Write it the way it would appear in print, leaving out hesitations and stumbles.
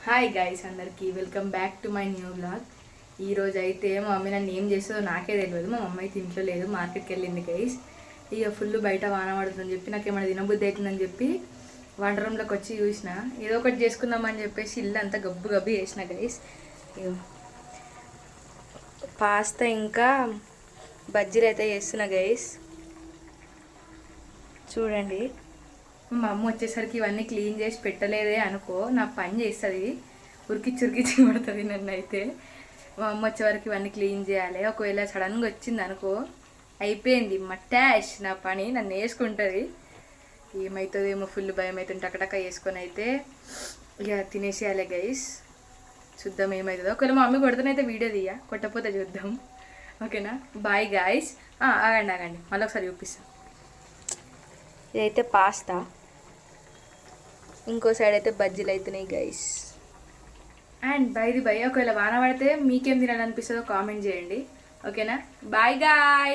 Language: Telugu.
హాయ్ గైస్, అందరికీ welcome back to my new blog. ఈరోజు అయితే మా మమ్మీ నన్ను ఏం చేస్తుందో నాకే తెలియదు. మా మమ్మీ అయితే ఇంట్లో లేదు, మార్కెట్కి వెళ్ళింది గైస్. ఇక ఫుల్ బయట వాన పడుతుందని చెప్పి నాకు ఏమైనా తినబుద్ధి అవుతుందని చెప్పి వంట రూమ్లోకి వచ్చి చూసిన. ఏదో ఒకటి చేసుకుందామని చెప్పేసి ఇల్లు అంతా గబ్బు గబ్బు చేసిన గైస్. పాస్తా ఇంకా బజ్జీలు అయితే చేస్తున్నా గైస్. చూడండి, మా అమ్మ వచ్చేసరికి ఇవన్నీ క్లీన్ చేసి పెట్టలేదే అనుకో, నా పని చేస్తుంది, ఉరికిచ్చి పడుతుంది నన్ను. అయితే మా అమ్మ వచ్చేవరకు ఇవన్నీ క్లీన్ చేయాలి. ఒకవేళ సడన్గా వచ్చింది అనుకో, అయిపోయింది మట్టాష్ నా పని, నన్ను వేసుకుంటుంది. ఏమవుతుంది ఏమో ఫుల్ భయం అవుతుంది. టకటక వేసుకొని అయితే ఇక తినేసేయాలి గైస్. చూద్దాం ఏమవుతుందో. ఒకవేళ మా మమ్మీ కొడుతున్నైతే వీడియో తీయ, కొట్టకపోతే చూద్దాం. ఓకేనా, బాయ్ గాయస్. ఆగండి మళ్ళీ ఒకసారి చూపిస్తాను. ఇదైతే పాస్తా, ఇంకో సైడ్ అయితే బజ్జీలు అవుతున్నాయి గైస్. అండ్ బై ఒకవేళ వాన పడితే మీకేం తినాలనిపిస్తుందో కామెంట్ చేయండి. ఓకేనా, బాయ్ గాయ్.